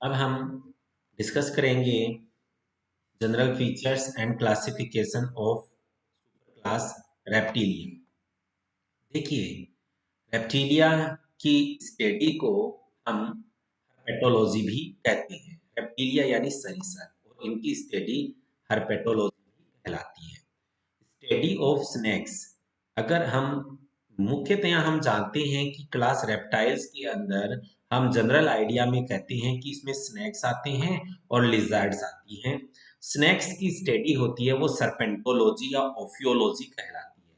अब हम डिस्कस करेंगे general features and classification of class reptilia. देखिए, रेप्टिलिया की स्टडी को हम herpetology भी कहते हैं। रेप्टिलिया यानी सरीसृप और इनकी स्टडी herpetology भी कहलाती है। स्टडी ऑफ स्नेक्स, अगर हम मुख्यतया हम जानते हैं कि क्लास रेप्टाइल्स के अंदर हम जनरल आइडिया में कहते हैं कि इसमें स्नेक्स आते हैं और लिजर्ड्स आती हैं। स्नेक्स की स्टडी होती है वो सर्पेंटोलॉजी या ओफियोलॉजी कहलाती है,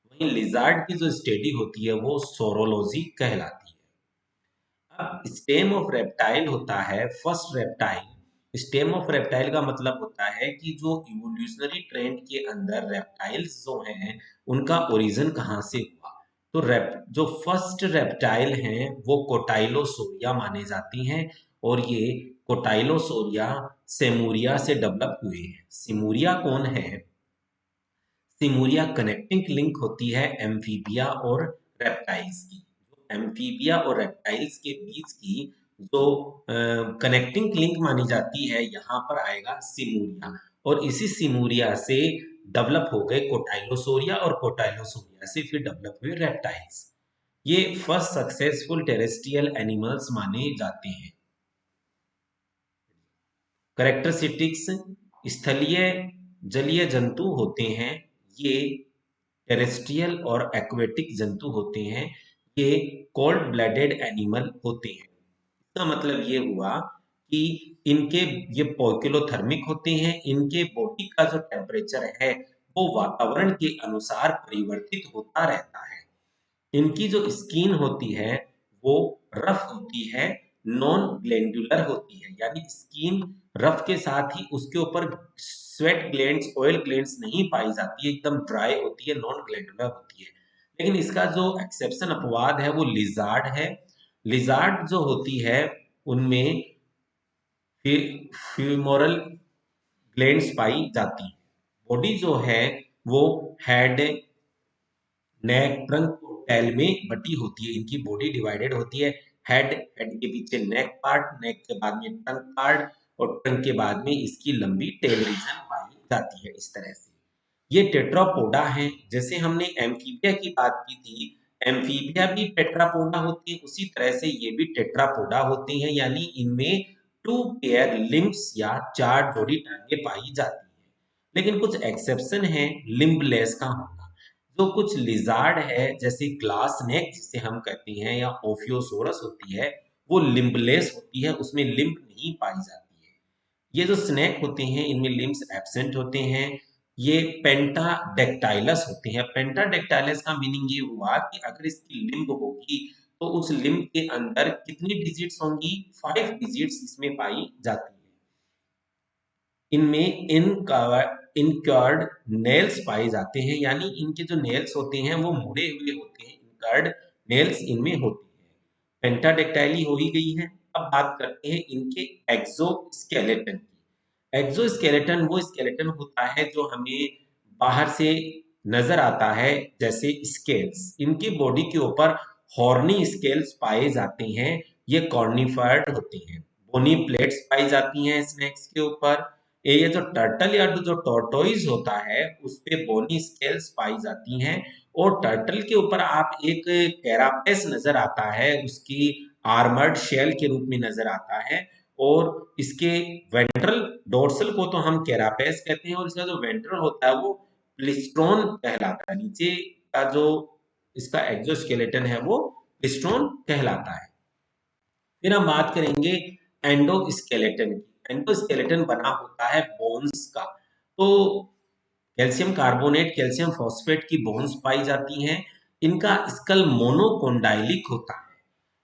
वहीं लिजर्ड की जो स्टडी होती है वो सोरोलॉजी कहलाती है। अब स्टेम ऑफ रेप्टाइल होता है first reptile. Stem of reptile का मतलब होता है कि जो इवोल्यूशनरी ट्रेंड के अंदर रेप्टाइल्स जो हैं उनका ओरिजिन कहाँ से हुआ। तो जो फर्स्ट रेप्टाइल हैं वो कोटाइलोसोरिया माने जाती हैं और ये कोटाइलोसोरिया सेमूरिया से डेवलप हुए हैं। सिमूरिया कौन है? सिमूरिया कनेक्टिंग लिंक होती है एम्फीबिया और रेप्टाइल्स की। एम्फीबिया और रेप्टाइल्स के बीच की जो कनेक्टिंग लिंक मानी जाती है यहाँ पर आएगा सिमूरिया, और इसी सिमूरिया से डेवलप हो गए कोटाइलोसोरिया और कोटाइलोसोरिया से फिर डेवलप हुए रेप्टाइल्स। ये फर्स्ट सक्सेसफुल टेरेस्ट्रियल एनिमल्स माने जाते हैं। करेक्टरिस्टिक्स, स्थलीय जलीय जंतु होते हैं, ये टेरेस्ट्रियल और एक्वेटिक जंतु होते हैं, ये कोल्ड ब्लडेड एनिमल होते हैं। इसका मतलब ये हुआ कि इनके ये पोइकिलोथर्मिक होते हैं, इनके बॉडी का जो टेम्परेचर है वो वातावरण के अनुसार परिवर्तित होता रहता है। इनकी जो स्किन होती है वो रफ होती है, नॉन ग्लैंडुलर होती है, यानी स्किन रफ के साथ ही उसके ऊपर स्वेट ग्लैंड्स, ऑयल ग्लैंड्स नहीं पाई जाती है, एकदम ड्राई होती है, नॉन ग्लैंडुलर होती है। लेकिन इसका जो एक्सेप्शन अपवाद है वो लिजार्ड है। लिजार्ड जो होती है उनमें फ्यूमोरल ग्लैंड्स पाई जाती है। बॉडी जो है वो हेड, नेक, ट्रंक और टेल में बटी होती है। इनकी बॉडी डिवाइडेड होती है, हेड, हेड के पीछे नेक पार्ट, नेक के बाद में ट्रंक पार्ट और ट्रंक के बाद में इसकी लंबी टेल रीजन पाई जाती है। इस तरह से ये टेट्रापोडा है। जैसे हमने एम्फीबिया की बात की थी, एम्फीबिया भी टेट्रापोडा होती है, उसी तरह से ये भी टेट्रापोडा होती हैं, यानी इनमें 2 पेयर लिम्ब्स या 4 जोड़ी टांगे पाई जाती हैं। लेकिन कुछ एक्सेप्शन है लिम्बलेस का होना। जो कुछ लिजार्ड है जैसे ग्लास नेक जिसे हम कहते हैं या ओफियोसोरस होती है, वो लिम्बलेस होती है, उसमें लिम्ब नहीं पाई जाती है। ये जो स्नेक होते हैं इनमें लिम्ब्स एब्सेंट होते हैं। ये पेंटाडेक्टाइलस होते हैं। पेंटाडेक्टाइलस का मीनिंग ये हुआ कि अगर इसकी लिम्ब होगी तो उस लिम्ब के अंदर कितनी डिजिट्स होंगी? 5 डिजिट्स इसमें पाई जाती है। इनमें इनकर्ड नेल्स पाए जाते हैं, यानी इनके जो नेल्स होते हैं वो मुड़े हुए होते हैं, इनकर्ड नेल्स इनमें होते हैं। पेंटाडेक्टाइली हो ही गई है। अब बात करते हैं इनके एक्सोस्केलेटन की। एक्सोस्केलेटन वो स्केलेटन होता है जो हमें बाहर से नजर आता है, जैसे स्केल्स। इनकी बॉडी के ऊपर हॉर्नी स्केल्स पाए जाते हैं, ये कॉर्निफर्ड होते हैं। बोनी प्लेट्स पाई जाती हैं स्नेक्स के ऊपर। ये जो टर्टल या जो टोर्टोइज होता है उस पे बोनी स्केल्स पाई जाती हैं, और टर्टल के ऊपर आप एक कैरापेस नजर आता है, उसकी आर्मर्ड शेल के रूप में नजर आता है, और इसके वेंट्रल डोर्सल को तो हम कैरापेस कहते हैं, और इसका जो वेंट्रल होता है वो प्लिस्ट्रोन कहलाता है। नीचे का जो इसका एक्सोस्केलेटन है वो प्लिस्ट्रोन कहलाता है। फिर हम बात करेंगे एंडोस्केलेटन की। एंडोस्केलेटन बना होता है बोन्स का। तो कैल्शियम कार्बोनेट, कैल्शियम फॉस्फेट की बोन्स पाई जाती हैं। इनका स्कल मोनोकोंडाइलिक होता है।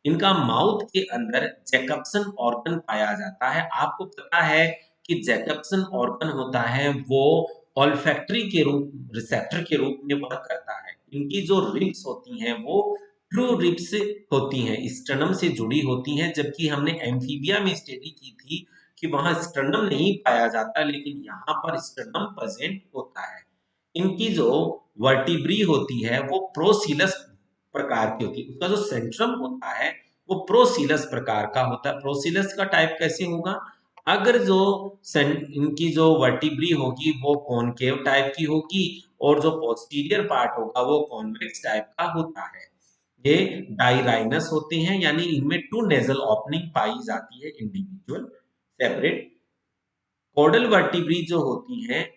इनका माउथ के अंदर जैकब्सन ऑर्गन पाया जाता है। आपको पता है कि जैकब्सन ऑर्गन होता है वो ऑल्फैक्टरी के रूप, रिसेप्टर के रूप में वर्क करता है। इनकी जो रिब्स होती हैं वो ट्रू रिब्स होती हैं, स्टर्नम से जुड़ी होती हैं, जबकि हमने एम्फीबिया में स्टडी की थी कि वहां स्टर्नम नहीं पाया जाता, लेकिन यहाँ पर स्टर्नम प्रेजेंट होता है। इनकी जो वर्टिब्री होती है वो प्रोसिलस प्रकार की होती है। उसका जो सेंट्रम होता है वो प्रोसीलस प्रकार का होता है। प्रोसीलस का टाइप कैसे होगा? अगर जो इनकी जो वर्टिब्री होगी वो कॉनकेव टाइप की होगी और जो पोस्टीरियर पार्ट होगा वो कॉन्वेक्स टाइप का होता है। ये डायराइनस होते हैं, यानी इनमें 2 नेजल ओपनिंग पाई जाती है इंडिविजुअल सेपरेट। कॉर्डल वर्टिब्री जो होती हैं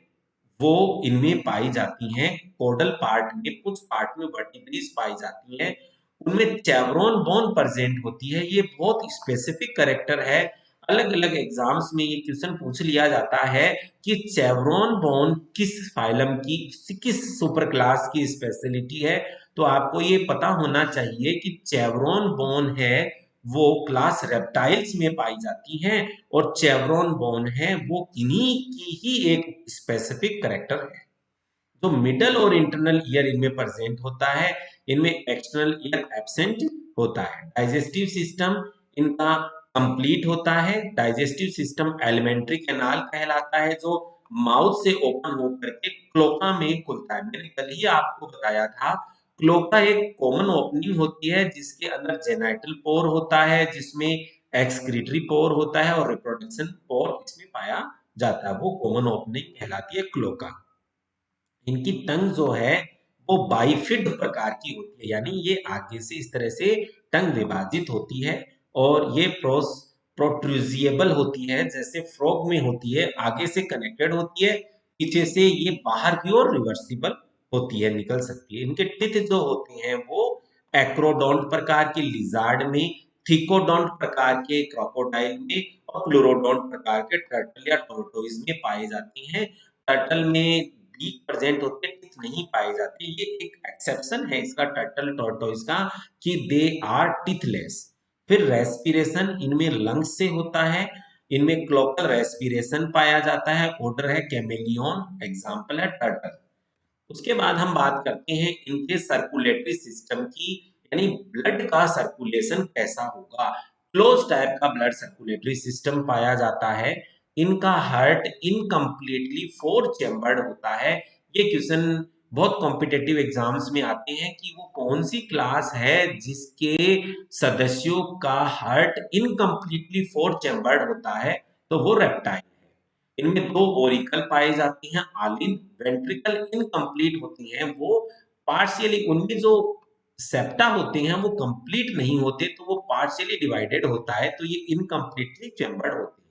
वो इनमें पाई जाती हैं। कॉर्डल पार्ट में कुछ पार्ट में वर्टिब्रीज पाई जाती हैं, उनमें चेवरॉन बोन प्रेजेंट होती है। ये बहुत स्पेसिफिक कैरेक्टर है। अलग अलग एग्जाम्स में ये क्वेश्चन पूछ लिया जाता है कि चेवरॉन बोन किस फाइलम की, किस सुपर क्लास की स्पेशलिटी है। तो आपको ये पता होना चाहिए कि चेवरॉन बोन है वो क्लास रेप्टाइल्स में पाई जाती हैं और चेवरॉन बोन है वो इन्हीं की ही एक स्पेसिफिक कैरेक्टर है। जो मिडल और इंटरनल ईयर इनमें प्रेजेंट होता है, इनमें एक्सटर्नल ईयर एब्सेंट होता है। डाइजेस्टिव सिस्टम इनका कंप्लीट होता है। डाइजेस्टिव सिस्टम एलिमेंट्री कैनाल कहलाता है, जो माउथ से ओपन होकर के क्लोका में खुलता है। मैंने कल ही आपको बताया था, क्लोका एक कॉमन ओपनिंग होती है जिसके अंदर जेनाइटल पोर होता है, जिसमें एक्सक्रीटरी पोर होता है और रिप्रोडक्शन पोर इसमें पाया जाता है। वो कॉमन ओपनिंग कहलाती है क्लोका। इनकी टंग जो है वो बाइफिड प्रकार की होती है, यानी ये आगे से इस तरह से टंग विभाजित होती है और ये प्रोट्रूजिएबल होती है, जैसे फ्रॉग में होती है, आगे से कनेक्टेड होती है, पीछे से ये बाहर की ओर रिवर्सिबल होती है, निकल सकती है। इनके टिथ जो होते हैं वो एक्रोडोंट प्रकार के लिजार्ड में, थिकोडोंट प्रकार के क्रोकोडाइल में और प्लूरोडोंट प्रकार के टर्टल या टोर्टोइज में पाई जाती हैं। टर्टल में बीक प्रेजेंट होते हैं, टिथ नहीं पाए जाते। ये एक एक्सेप्शन है इसका, टर्टल टॉर्टोइज का, कि दे आर टिथलेस। फिर रेस्पिरेशन इनमें लंग्स से होता है। इनमें क्लोकल रेस्पिरेशन पाया जाता है। ऑर्डर है कैमेलियन, एग्जाम्पल है टर्टल। उसके बाद हम बात करते हैं इनके सर्कुलेटरी सिस्टम की, यानी ब्लड का सर्कुलेशन कैसा होगा। क्लोज टाइप का ब्लड सर्कुलेटरी सिस्टम पाया जाता है। इनका हार्ट इनकम्प्लीटली 4 चेम्बर्ड होता है। ये क्वेश्चन बहुत कॉम्पिटेटिव एग्जाम्स में आते हैं कि वो कौन सी क्लास है जिसके सदस्यों का हार्ट इनकम्प्लीटली 4 चेम्बर्ड होता है, तो वो रेप्टाइल। इनमें 2 ओरिकल पाए जाते हैं, आलिन। वेंट्रिकल इनकम्प्लीट होती हैं, वो पार्शियली, उनमें जो सेप्टा होते हैं वो कंप्लीट नहीं होते, तो वो पार्शियली डिवाइडेड होता है, तो ये इनकम्प्लीटली चेम्बर्ड होते हैं।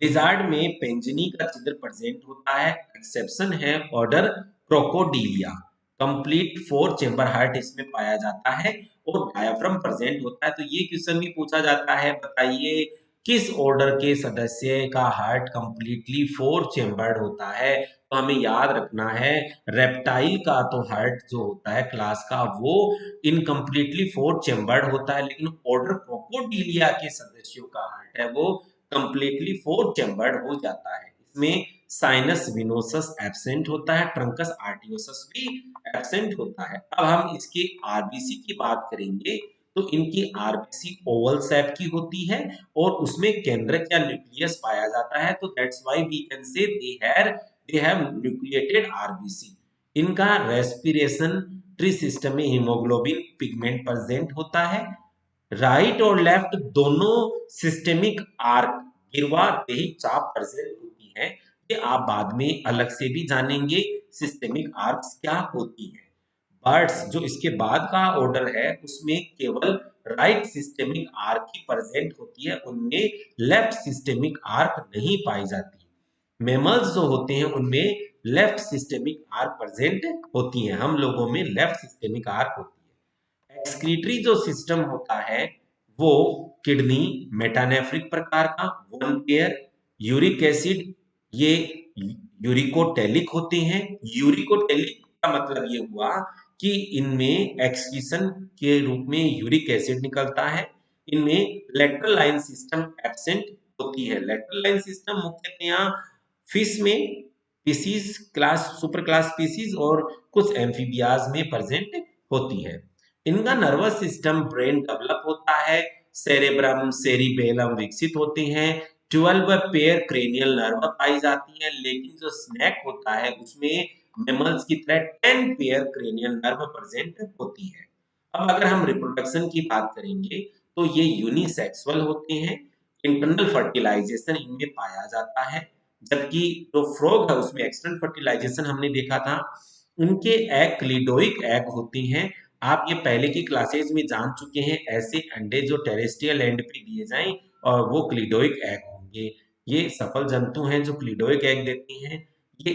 लिजार्ड में पेंजिनी का चित्र प्रेजेंट होता है। एक्सेप्शन है order Crocodilia. Complete 4 chamber heart इसमें पाया जाता है और डायाफ्राम प्रेजेंट होता है। तो ये क्वेश्चन भी पूछा जाता है, बताइए किस ऑर्डर के सदस्य का हार्ट कंप्लीटली 4 चेम्बर्ड होता है। तो हमें याद रखना है, रेप्टाइल का तो हार्ट जो होता है क्लास का वो इनकम्प्लीटली 4 चेम्बर्ड होता है, लेकिन ऑर्डर क्रोकोडीलिया के सदस्यों का हार्ट है वो कंप्लीटली 4 चेम्बर्ड हो जाता है। इसमें साइनस विनोसस एब्सेंट होता है, ट्रंकस आर्टियोसस भी एब्सेंट होता है। अब हम इसके आरबीसी की बात करेंगे, तो इनकी आरबीसी ओवल शेप की होती है और उसमें केंद्रक या न्यूक्लियस पाया जाता है, तो that's why we can say they have nucleated RBC. इनका रेस्पिरेशन ट्री सिस्टम में हीमोग्लोबिन पिगमेंट प्रेजेंट होता है। राइट और लेफ्ट दोनों सिस्टेमिक आर्क, गिरवा देही चाप प्रेजेंट होती है। ये आप बाद में अलग से भी जानेंगे सिस्टेमिक आर्क्स क्या होती है। बर्ड्स जो इसके बाद का ऑर्डर है उसमें केवल राइट सिस्टेमिक आर्क ही प्रेजेंट होती है, उनमें लेफ्ट सिस्टेमिक आर्क नहीं पाई जाती। मेमल्स जो होते हैं उनमें लेफ्ट सिस्टेमिक आर्क प्रेजेंट होती है, हम लोगों में लेफ्ट सिस्टेमिक आर्क होती है। एक्सक्रीटरी जो सिस्टम होता है वो किडनी मेटानेफ्रिक प्रकार का, वन पेयर, यूरिक एसिड, ये यूरिकोटेलिक होते हैं। यूरिकोटेलिक का मतलब ये हुआ कि इनमें एक्सक्रीशन के रूप में यूरिक एसिड निकलता है। इनमें लेटरल लाइन सिस्टम एब्सेंट होती है। लेटरल लाइन सिस्टम मुख्यतः फिश में species class, super class species और कुछ एम्फीबियाज में प्रेजेंट होती है। इनका नर्वस सिस्टम ब्रेन डेवलप होता है, सेरेब्रम सेरिबेलम विकसित होते हैं, 12 पेयर क्रेनियल नर्व पाई जाती है, लेकिन जो स्नेक होता है उसमें मेमल्स की तरह 10 पेयर क्रेनियल नर्व प्रेजेंट होती है। अब अगर हम रिप्रोडक्शन की बात करेंगे तो ये यूनिसेक्सुअल होते हैं, इंटरनल फर्टिलाइजेशन इनमें पाया जाता है, जबकि जो फ्रॉग है उसमें एक्सटर्नल फर्टिलाइजेशन हमने देखा था। उनके एग क्लिडोइक एग होती हैं। आप ये पहले की क्लासेज में जान चुके हैं, ऐसे अंडे जो टेरेस्ट्रियल एंड पे दिए जाएं और वो क्लिडोइक एग होंगे। ये सफल जंतु हैं जो क्लिडोइक एग देती हैं। ये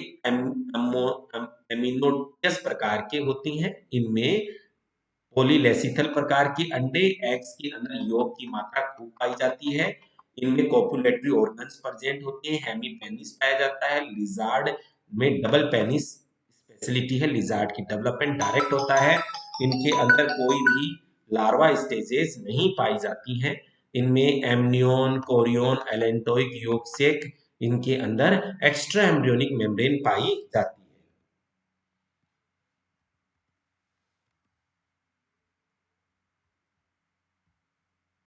एमिनोटियस प्रकार के होती हैं। इनमें पॉलीलेसिथल प्रकार के अंडे, एग्स के अंदर योग की मात्रा खूब पाई जाती है। इनमें कोपुलेटरी ऑर्गन्स प्रेजेंट होते हैं, हेमीपेनिस पाया जाता है। लिजार्ड में डबल पेनिस स्पेशलिटी है, लिजार्ड की डेवलपमेंट डायरेक्ट होता है। इनके अंदर कोई भी लार्वा स्टेजेस नहीं पाई जाती हैं। इनमें एमनियोन, कोरियोन, एलेंटोइक योग सेक इनके अंदर एक्स्ट्रा एम्ब्रियोनिक मेम्ब्रेन पाई जाती है।